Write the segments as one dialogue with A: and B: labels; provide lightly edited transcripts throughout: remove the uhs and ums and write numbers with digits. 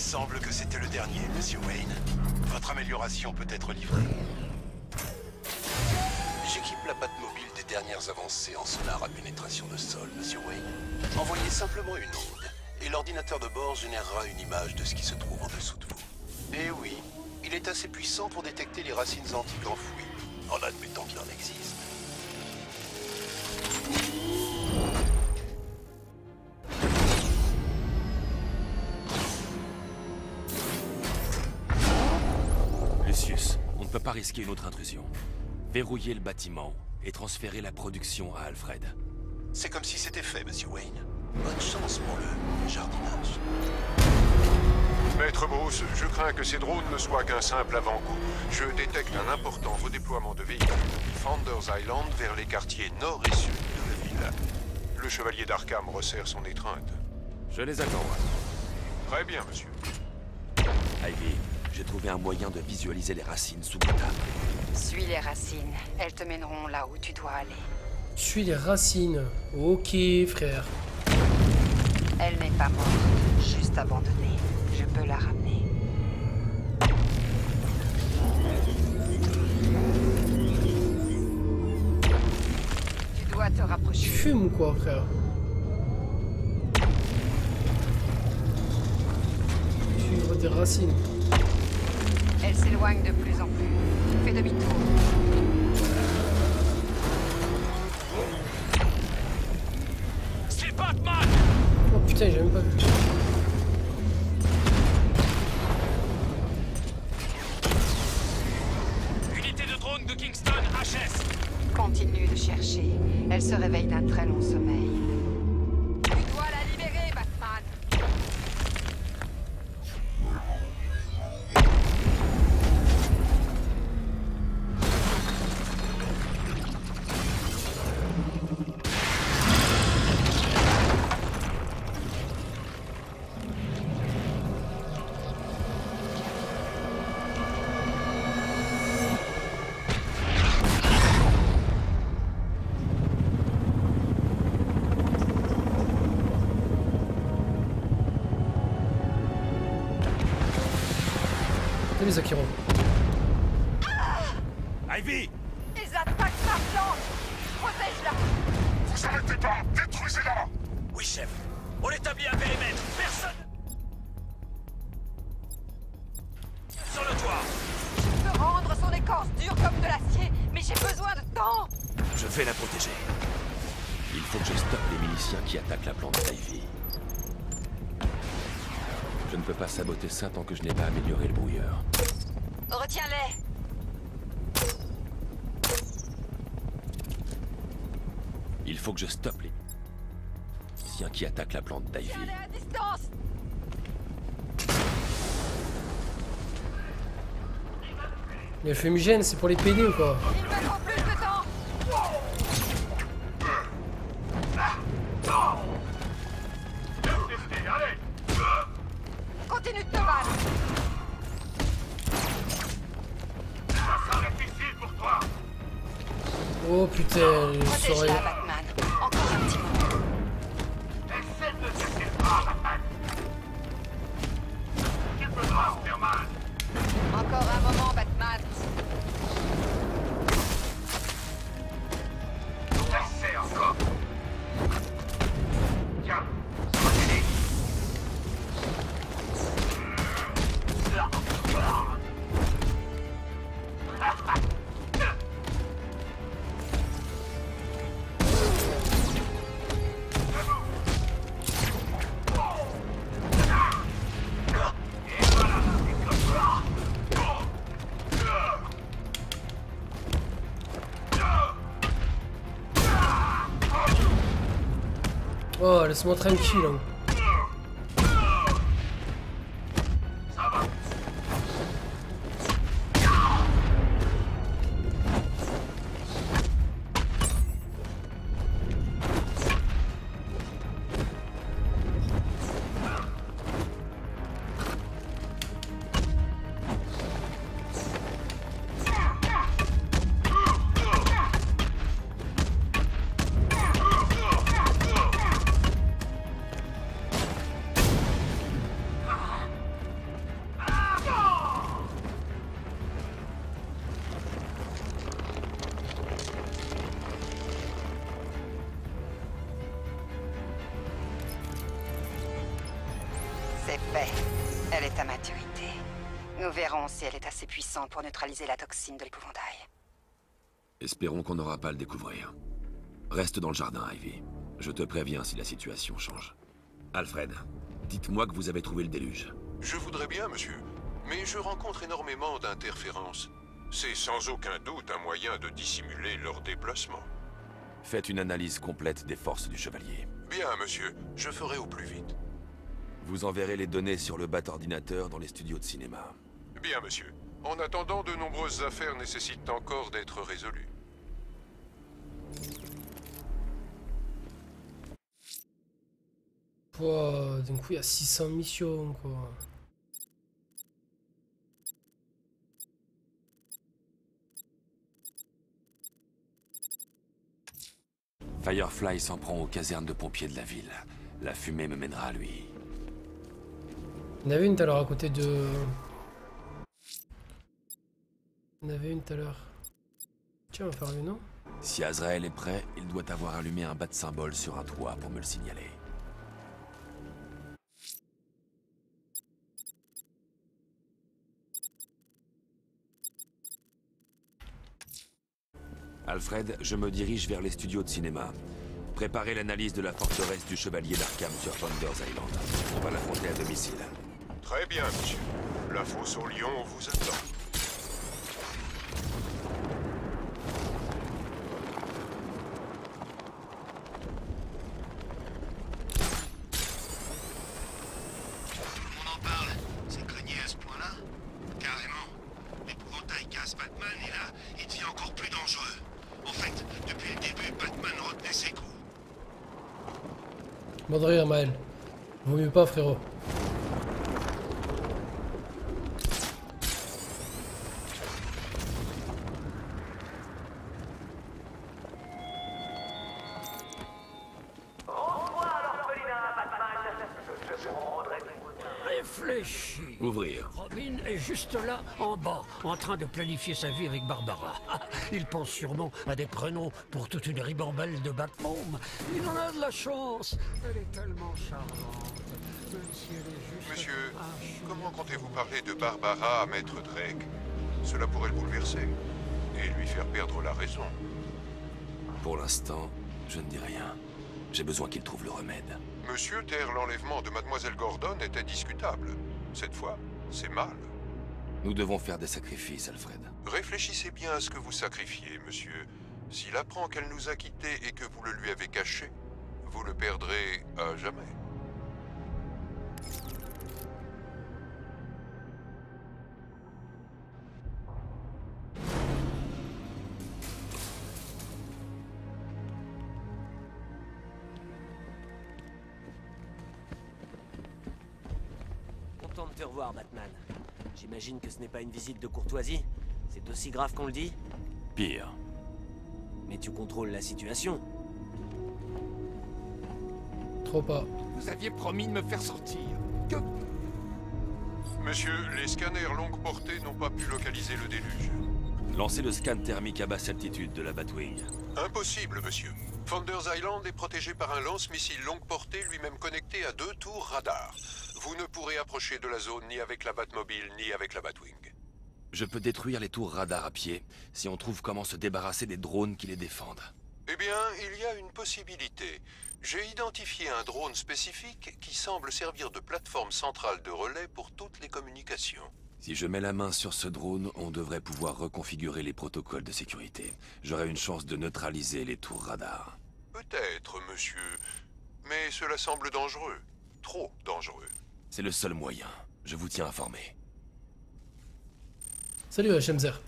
A: semble que c'était le dernier, Monsieur Wayne. Votre amélioration peut être livrée. J'équipe la Batmobile des dernières avancées en sonar à pénétration de sol, Monsieur Wayne. Envoyez simplement une onde, et l'ordinateur de bord générera une image de ce qui se trouve en dessous de vous. Et oui, il est assez puissant pour détecter les racines antiques enfouies, en admettant qu'il en existe.
B: Lucius, on ne peut pas risquer une autre intrusion. Verrouillez le bâtiment et transférer la production à Alfred.
A: C'est comme si c'était fait, Monsieur Wayne. Bonne chance pour le jardinage.
C: Maître Bruce, je crains que ces drones ne soient qu'un simple avant-goût. Je détecte un important redéploiement de véhicules depuis Founders Island vers les quartiers nord et sud de la ville. Le chevalier d'Arkham resserre son étreinte.
B: Je les attends.
C: Très bien, monsieur.
B: Ivy, j'ai trouvé un moyen de visualiser les racines sous Gotham.
D: Suis les racines. Elles te mèneront là où tu dois aller.
E: Suis les racines. Ok, frère.
D: Elle n'est pas morte, juste abandonnée. Je peux la ramener. Tu dois te
E: Tu
D: rapprocher.
E: fumes ou quoi, frère? Suivre des racines.
D: Elle s'éloigne de plus en plus. Fais demi-tour.
B: C'est Batman!
E: Oh putain, j'ai même pas vu.
B: Unité de drone de Kingston, HS!
D: Continue de chercher. Elle se réveille d'un très long sommeil. Tu dois la libérer, Batman.
E: T'as les Akiron.
B: Ivy!
D: Ils attaquent ma plante. Protège-la.
C: Vous arrêtez pas! Détruisez-la!
B: Oui, chef. On établit un périmètre. Personne... Sur le toit!
D: Je peux rendre son écorce dure comme de l'acier, mais j'ai besoin de temps.
B: Je vais la protéger. Il faut que je stoppe les miliciens qui attaquent la plante d'Ivy. Je ne peux pas saboter ça tant que je n'ai pas amélioré le brouilleur.
D: Retiens-les.
B: Il faut que je stoppe les miliciens qui attaquent la plante d'Ivy.
D: Tiens-les à distance.
E: Les fumigènes, c'est pour les PD ou quoi?
D: Il me faut plus de temps. Continue de te battre.
E: Oh putain, je saurais.
D: Protège-la, Batman. Encore un petit moment. Encore un moment, Batman.
E: Oh, laisse-moi tranquille. Hein.
D: C'est fait. Elle est à maturité. Nous verrons si elle est assez puissante pour neutraliser la toxine de l'épouvantail.
B: Espérons qu'on n'aura pas à le découvrir. Reste dans le jardin, Ivy. Je te préviens si la situation change. Alfred, dites-moi que vous avez trouvé le déluge.
C: Je voudrais bien, monsieur, mais je rencontre énormément d'interférences. C'est sans aucun doute un moyen de dissimuler leur déplacement.
B: Faites une analyse complète des forces du chevalier.
C: Bien, monsieur, je ferai au plus vite.
B: Vous enverrez les données sur le bat-ordinateur dans les studios de cinéma.
C: Bien, monsieur. En attendant, de nombreuses affaires nécessitent encore d'être résolues.
E: Wow, d'un coup, il y a 600 missions, quoi.
B: Firefly s'en prend aux casernes de pompiers de la ville. La fumée me mènera à lui.
E: Il y en avait une tout à l'heure à côté de... Il y en avait une tout à l'heure. Tiens, on va faire lui, non?
B: Si Azrael est prêt, il doit avoir allumé un bat symbole sur un toit pour me le signaler. Alfred, je me dirige vers les studios de cinéma. Préparez l'analyse de la forteresse du chevalier d'Arkham sur Founders Island. On va l'affronter à domicile.
C: Très bien, monsieur. La fosse au lion vous attend.
F: On en parle. C'est craigné à ce point-là? Carrément. L'épouvantail casse Batman et là, il devient encore plus dangereux. En fait, depuis le début, Batman retenait ses coups.
E: Bon de rire, Maël. Vaut mieux pas, frérot.
G: Réfléchis.
B: Ouvrir.
G: Robin est juste là, en bas, en train de planifier sa vie avec Barbara. Il pense sûrement à des prénoms pour toute une ribambelle de Batman. Il en a de la chance. Elle est tellement charmante. Même si elle est juste...
C: Monsieur, comment comptez-vous parler de Barbara à Maître Drake? Cela pourrait le bouleverser et lui faire perdre la raison.
B: Pour l'instant, je ne dis rien. J'ai besoin qu'il trouve le remède.
C: Monsieur, taire l'enlèvement de Mademoiselle Gordon était discutable. Cette fois, c'est mal.
B: Nous devons faire des sacrifices, Alfred.
C: Réfléchissez bien à ce que vous sacrifiez, monsieur. S'il apprend qu'elle nous a quittés et que vous le lui avez caché, vous le perdrez à jamais.
H: Content de te revoir, Batman. J'imagine que ce n'est pas une visite de courtoisie. C'est aussi grave qu'on le dit.
B: Pire.
H: Mais tu contrôles la situation.
E: Trop pas.
I: Vous aviez promis de me faire sortir. Que...
C: Monsieur, les scanners longue portée n'ont pas pu localiser le déluge.
B: Lancez le scan thermique à basse altitude de la Batwing.
C: Impossible, monsieur. Founders Island est protégé par un lance-missile longue portée lui-même connecté à 2 tours radar. Vous ne pourrez approcher de la zone ni avec la Batmobile ni avec la Batwing.
B: Je peux détruire les tours radar à pied, si on trouve comment se débarrasser des drones qui les défendent.
C: Eh bien, il y a une possibilité. J'ai identifié un drone spécifique qui semble servir de plateforme centrale de relais pour toutes les communications.
B: Si je mets la main sur ce drone, on devrait pouvoir reconfigurer les protocoles de sécurité. J'aurai une chance de neutraliser les tours radar.
C: Peut-être, monsieur. Mais cela semble dangereux. Trop dangereux.
B: C'est le seul moyen. Je vous tiens informé.
E: Salut, Shemzer.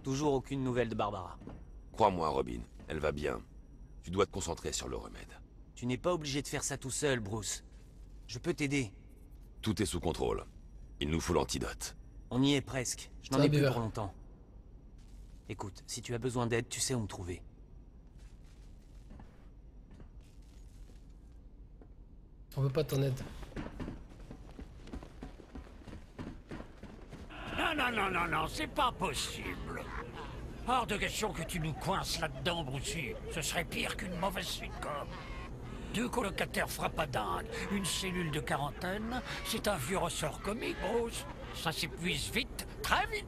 H: Toujours aucune nouvelle de Barbara.
B: Crois-moi, Robin, elle va bien. Tu dois te concentrer sur le remède.
H: Tu n'es pas obligé de faire ça tout seul, Bruce. Je peux t'aider.
B: Tout est sous contrôle. Il nous faut l'antidote.
H: On y est presque. Je n'en
E: Ça
H: ai
E: va,
H: plus
E: Beaver.
H: pour longtemps. Écoute, si tu as besoin d'aide, tu sais où me trouver.
E: On veut pas ton aide.
G: Non, c'est pas possible. Hors de question que tu nous coinces là-dedans, Brucey. Ce serait pire qu'une mauvaise sitcom. 2 colocataires frappadingues, une cellule de quarantaine, c'est un vieux ressort comique, Bruce. Ça s'épuise vite, très vite.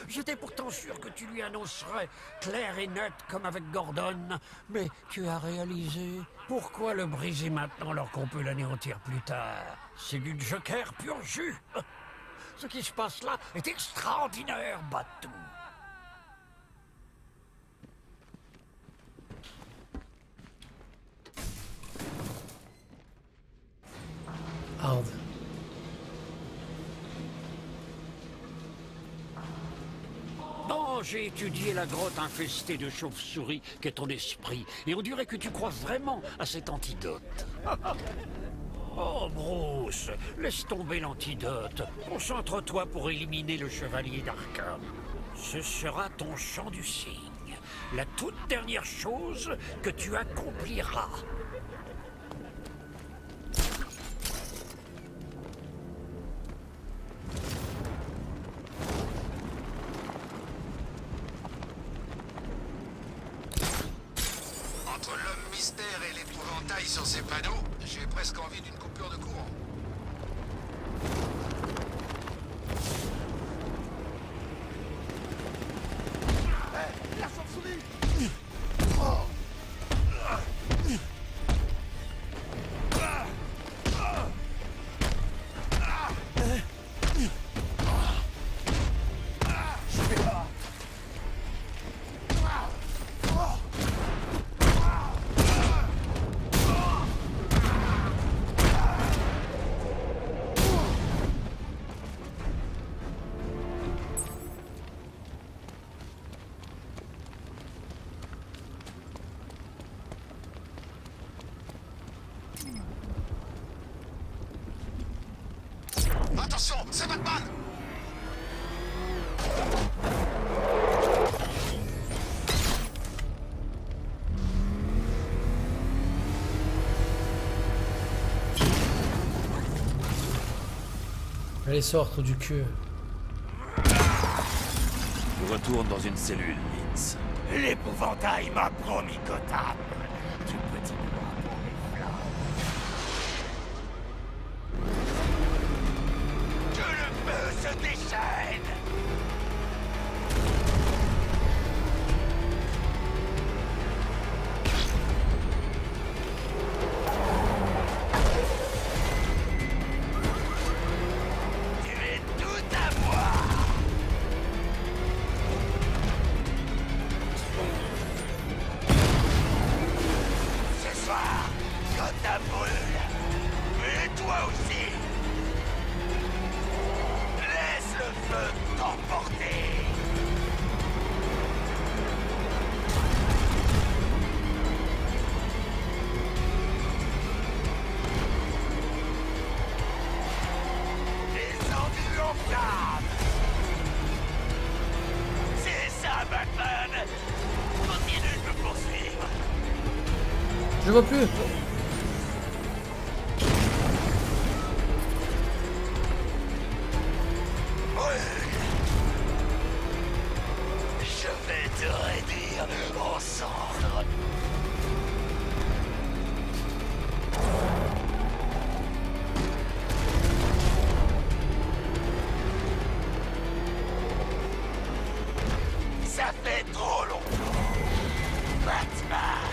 G: J'étais pourtant sûr que tu lui annoncerais clair et net comme avec Gordon. Mais tu as réalisé. Pourquoi le briser maintenant alors qu'on peut l'anéantir plus tard? C'est du Joker pur jus. Ce qui se passe là est extraordinaire, Batou.
E: Hard.
G: Bon, j'ai étudié la grotte infestée de chauves-souris qu'est ton esprit, et on dirait que tu crois vraiment à cet antidote. Oh, Bruce, laisse tomber l'antidote. Concentre-toi pour éliminer le chevalier d'Arkham. Ce sera ton chant du cygne, la toute dernière chose que tu accompliras.
F: Entre l'homme mystère et l'épouvantail sur ces panneaux, j'ai presque envie d'une coupure de courant.
I: La chauve-souris!
F: Attention, c'est Batman!
E: Allez, sors, trou du cul.
B: Retourne dans une cellule, Vince.
I: L'épouvantail m'a promis Gotham. Du petit bois pour mes flammes. Que le feu se déchaîne! Tu es tout à moi! Ce soir, Gotham brûle. Et toi aussi. Laisse le feu t'emporter. Descendu en flammes. C'est ça, Batman. Continue de me poursuivre.
E: Je vois plus.
I: Je vais te réduire en cendres. Ça fait trop longtemps. Batman.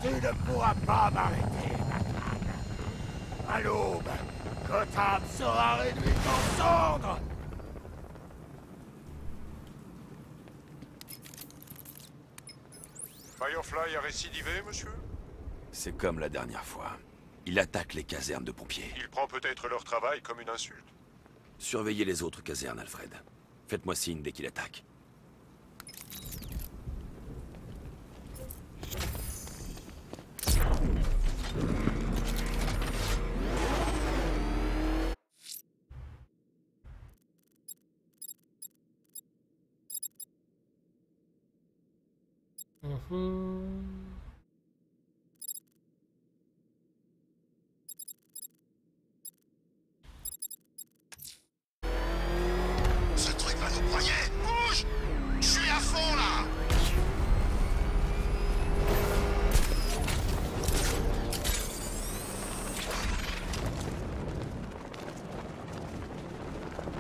I: Tu ne pourras pas m'arrêter, Batman. À l'aube, Gotham sera réduit en cendres.
C: Firefly a récidivé, monsieur?
B: C'est comme la dernière fois. Il attaque les casernes de pompiers.
C: Il prend peut-être leur travail comme une insulte.
B: Surveillez les autres casernes, Alfred. Faites-moi signe dès qu'il attaque.
F: Ce truc va nous broyer. Bouge! Je suis à fond là!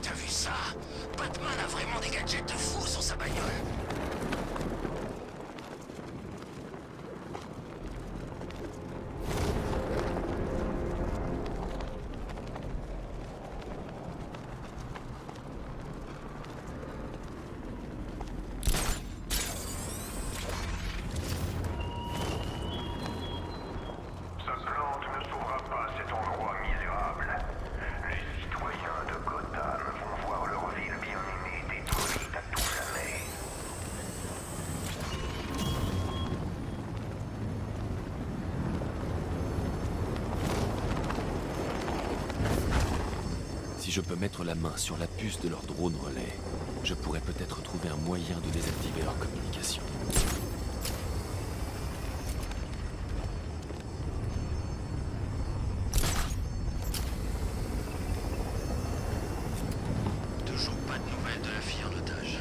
F: T'as vu ça? Batman a vraiment des gadgets de fou sur sa bagnole.
B: Si je peux mettre la main sur la puce de leur drone relais, je pourrais peut-être trouver un moyen de désactiver leur communication.
F: Toujours pas de nouvelles de la fille en otage.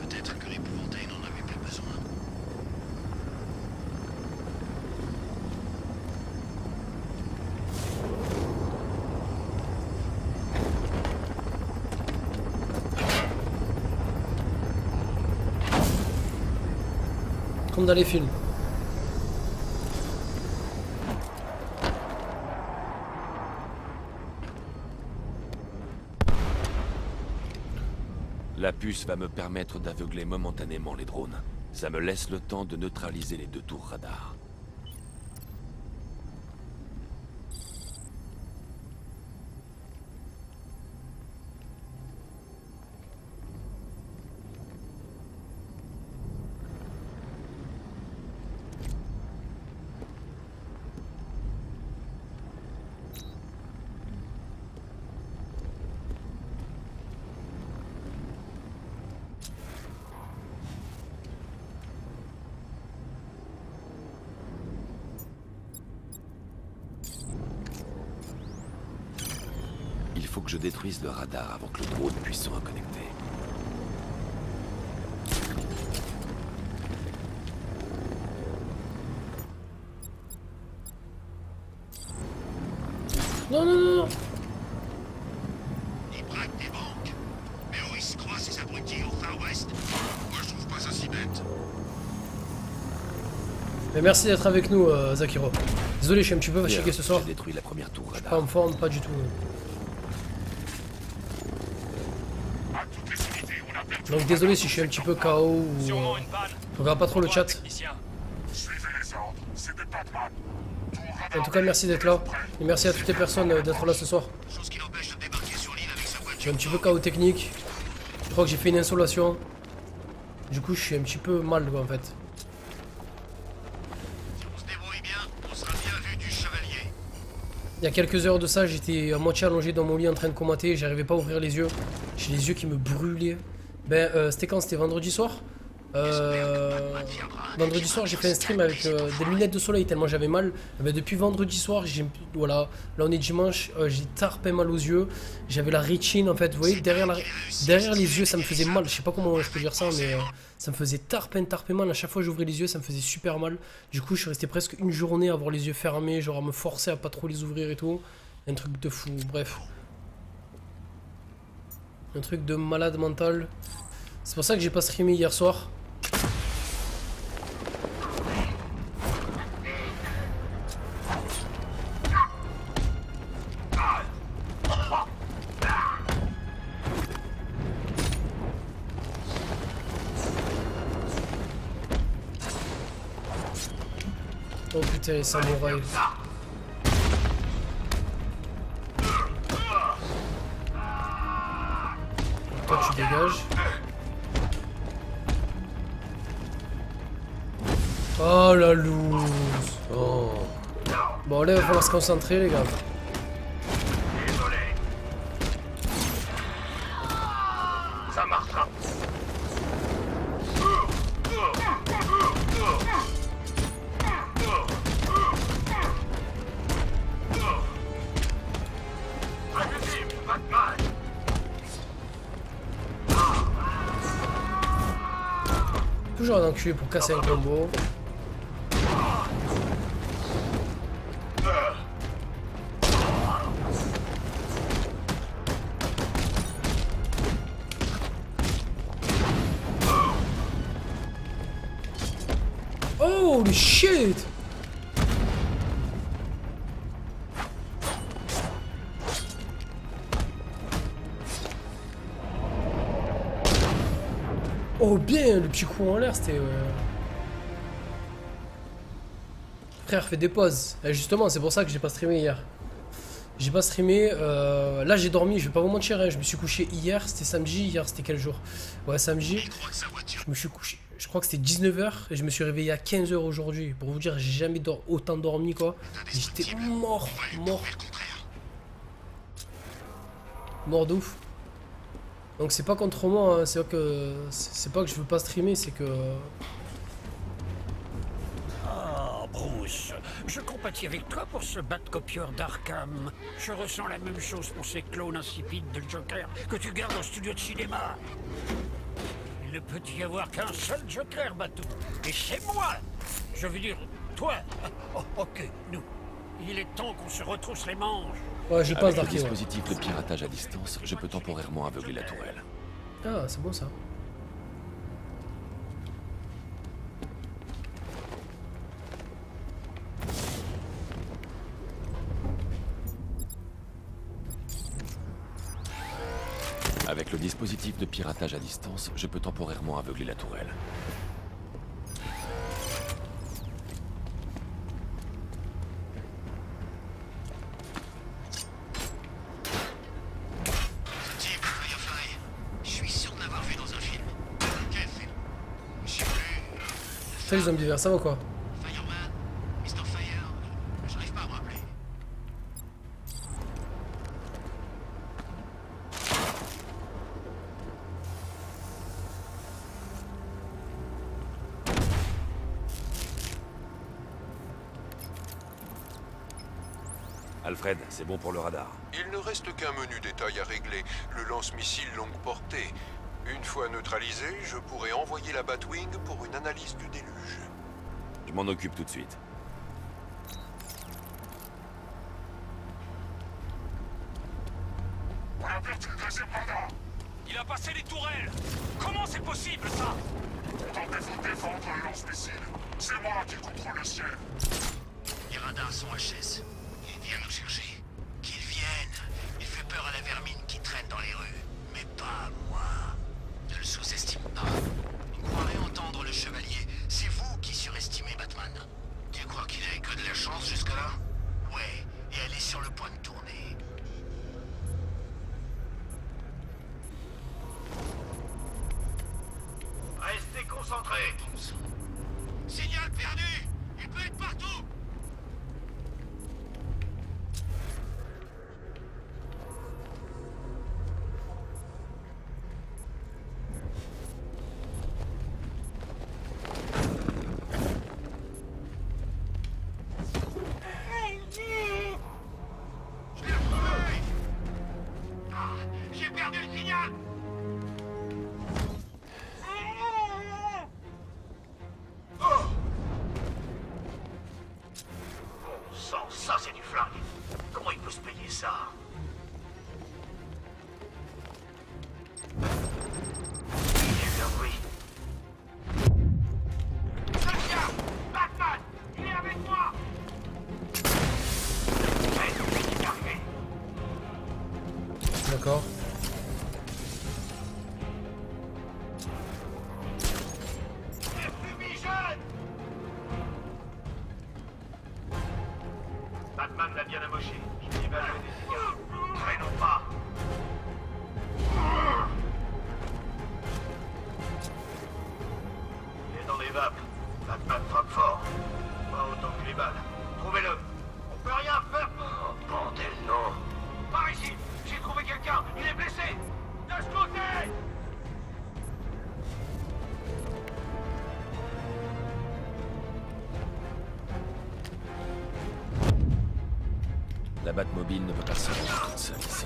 F: Peut-être que l'épouvantail n'en avait plus besoin.
E: Comme dans les films.
B: La puce va me permettre d'aveugler momentanément les drones. Ça me laisse le temps de neutraliser les 2 tours radar. Il faut que je détruise le radar avant que le drone puisse se reconnecter.
E: Non, non, non, non.
F: Ils braquent des banques. Mais où ils se croient ces abrutis au Far West? Moi je trouve pas ça si bête.
E: Mais merci d'être avec nous, Zakiro. Désolé, je suis un petit peu fatigué ce soir.
B: J'ai détruit la première tour radar.
E: Pas en forme, pas du tout. Donc désolé si je suis un petit peu KO ou... Je regarde pas trop le chat. En tout cas, merci d'être là. Et merci à toutes les personnes d'être là ce soir. Je suis un petit peu KO technique. Je crois que j'ai fait une insolation. Du coup, je suis un petit peu mal, quoi, en fait. Il y a quelques heures de ça, j'étais à moitié allongé dans mon lit en train de commenter. J'arrivais pas à ouvrir les yeux. J'ai les yeux qui me brûlaient. Ben, c'était quand? C'était vendredi soir. Vendredi soir, j'ai fait un stream avec des lunettes de soleil tellement j'avais mal. Ben, depuis vendredi soir, voilà, là on est dimanche, j'ai tarpé mal aux yeux. J'avais la rétine en fait, vous voyez, derrière les yeux, ça me faisait mal. Je sais pas comment je peux dire ça, mais ça me faisait tarpé mal. À chaque fois que j'ouvrais les yeux, ça me faisait super mal. Du coup, je suis resté presque une journée à avoir les yeux fermés, genre à me forcer à pas trop les ouvrir et tout. Un truc de fou, bref. Un truc de malade mental. C'est pour ça que j'ai pas streamé hier soir. Oh putain, les samouraïs. dégage. Oh la loose. Oh. Bon là il va falloir se concentrer les gars.
I: Ça marchera.
E: Toujours un enculé pour casser un combo. Holy shit! Oh bien, le petit coup en l'air, c'était... Frère, fais des pauses. Et justement, c'est pour ça que j'ai pas streamé hier. J'ai pas streamé... Là, j'ai dormi, je vais pas vous mentir, hein. Je me suis couché hier, c'était samedi. Hier, c'était quel jour? Ouais, samedi. Je me suis couché... Je crois que c'était 19h et je me suis réveillé à 15h aujourd'hui. Pour vous dire, j'ai jamais autant dormi, quoi. J'étais mort. Mort de ouf. Donc c'est pas contre moi, hein. C'est pas que je veux pas streamer, c'est que...
G: Ah, Bruce, je compatis avec toi pour ce bat-copieur d'Arkham. Je ressens la même chose pour ces clones insipides de Joker que tu gardes au studio de cinéma. Il ne peut y avoir qu'un seul Joker, Batou. Et c'est moi. Je veux dire, toi. Oh, ok, nous. Il est temps qu'on se retrousse les manches.
E: Ouais, je passe
B: Avec le
E: d'arcade.
B: dispositif de piratage à distance, je peux temporairement aveugler la tourelle.
E: Ah, c'est bon ça.
B: Avec le dispositif de piratage à distance, je peux temporairement aveugler la tourelle.
E: Ça, les zombies verts, ça va quoi?
F: Fireman, Mr. Fire, j'arrive pas à me rappeler.
B: Alfred, c'est bon pour le radar.
C: Il ne reste qu'un menu détail à régler, le lance-missile longue portée. Une fois neutralisé, je pourrai envoyer la Batwing pour une analyse du déluge.
B: Je m'en occupe tout de suite.
I: Il a passé les tourelles. Comment c'est possible, ça? Tentez-vous défendre le lance-missile. C'est moi qui contrôle le ciel.
F: Les radars sont HS. Ils viennent nous chercher. Qu'ils viennent. Il fait peur à la vermine qui traîne dans les rues. Mais pas à moi. Ne le sous-estime pas. Vous croirez entendre le chevalier. C'est vous qui surestimez Batman. Tu crois qu'il a eu que de la chance jusque-là? Ouais, et elle est sur le point de tourner.
I: Restez concentrés.
F: Signal perdu. Il peut être partout.
I: J'ai perdu le signal.
F: Sans ça, c'est du flingue. Comment il peut se payer ça? J'ai eu un bruit.
I: Sasha, Batman, il est avec moi. Il est arrivé.
E: D'accord.
I: Les fumigènes. Batman l'a bien amoché. Il va jouer des cigares. Traînons pas. les vapes. Batman frappe fort. Pas autant que les balles. Trouvez-le. On peut rien faire. Oh, bordel, non. Par ici. J'ai trouvé quelqu'un. Il est blessé. De ce côté.
B: La Batmobile ne peut pas se rendre toute seule ici.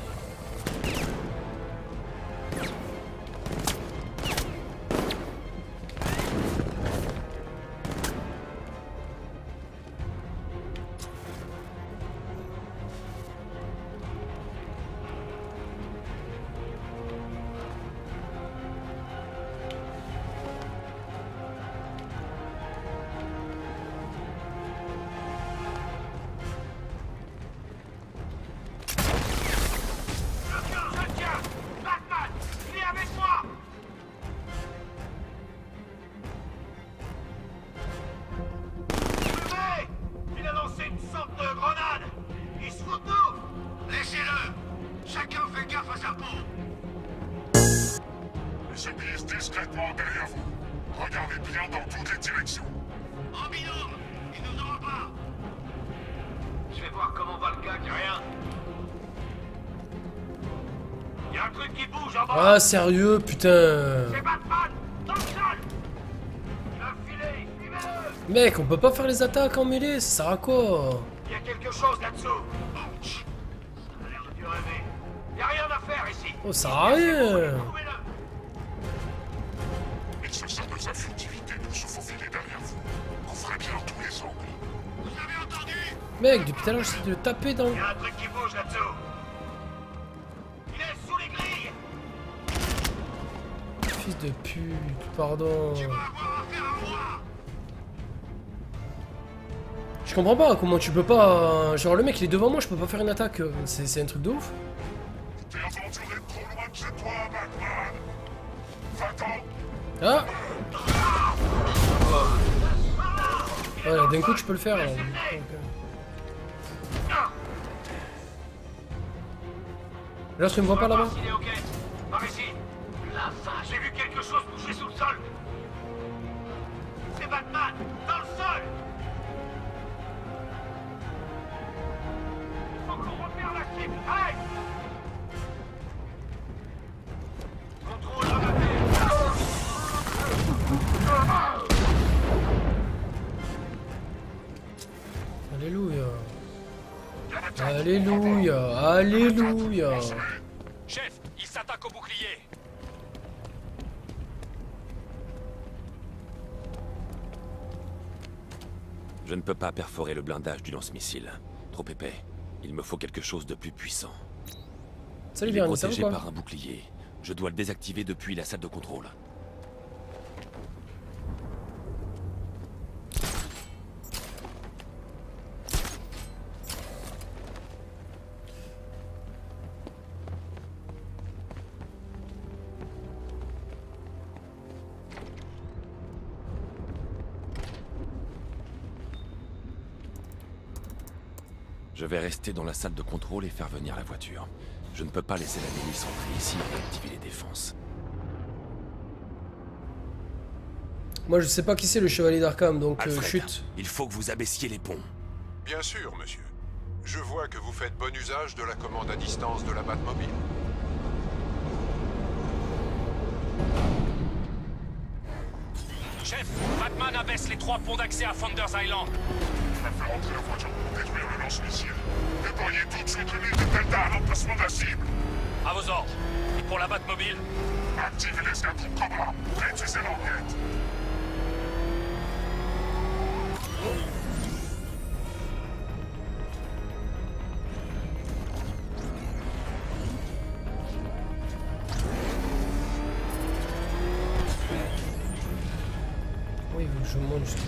F: Discrètement derrière vous. Regardez bien dans toutes les directions.
I: En binôme. Il nous aura pas. Je vais voir comment va le gars, qui rien. Il y a un truc qui bouge en bas.
E: Ah, sérieux, putain.
I: C'est Batman. Dans le sol. Il a filé. Suivez-le.
E: Mec, on peut pas faire les attaques en mêlée, ça sert à quoi?
I: Il y a quelque chose là-dessous. Ouch. Ça a l'air de rêver. Il y a rien à faire ici.
E: Oh, ça sert à rien.
F: Il se sert de sa furtivité pour se faufiler derrière vous. Couvrez bien tous les angles.
I: Vous avez entendu?
E: Mec, depuis tout à l'heure, j'essaie de le taper dans...
I: Il y a un truc qui bouge là-dessous. Il est sous les grilles.
E: Fils de pute, pardon.
I: Tu vas avoir affaire à moi.
E: Je comprends pas comment tu peux pas... Genre le mec il est devant moi, je peux pas faire une attaque. C'est un truc de ouf.
F: T'es aventuré trop loin de chez toi, Batman. Va-t'en.
E: Ah ouais, d'un coup tu peux le faire là. Donc, là tu me vois pas là-bas?
I: Il est ok. Par ici. La vache, j'ai vu quelque chose bouger sous le sol. C'est Batman, dans le sol. Faut qu'on repère la cible. Allez. Contrôle la terre.
E: Alléluia. Alléluia. Alléluia.
J: Chef, il s'attaque au bouclier.
B: Je ne peux pas perforer le blindage du lance-missile. Trop épais. Il me faut quelque chose de plus puissant.
E: Salut
B: Il est
E: Véronica,
B: protégé
E: ou quoi?
B: par un bouclier. Je dois le désactiver depuis la salle de contrôle. Je vais rester dans la salle de contrôle et faire venir la voiture. Je ne peux pas laisser la milice entrer ici et activer les défenses.
E: Moi je sais pas qui c'est le chevalier d'Arkham, donc
B: Alfred,
E: chute.
B: il faut que vous abaissiez les ponts.
C: Bien sûr, monsieur. Je vois que vous faites bon usage de la commande à distance de la Batmobile.
J: Chef, Batman abaisse les 3 ponts d'accès à Founders Island.
F: Je vais faire entrer la voiture pour détruire le lance-missile. Déployez tout de suite une ligne de Delta à l'emplacement de la cible.
J: À vos ordres. Et pour la Batmobile?
F: Activez l'escadron Cobra. Réduisez l'enquête.
E: Oui, il veut que je monte jusqu'à...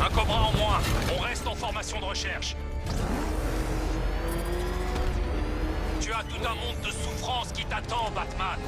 J: Un Cobra en moins. On reste en formation de recherche. Tu as tout un monde de souffrance qui t'attend, Batman.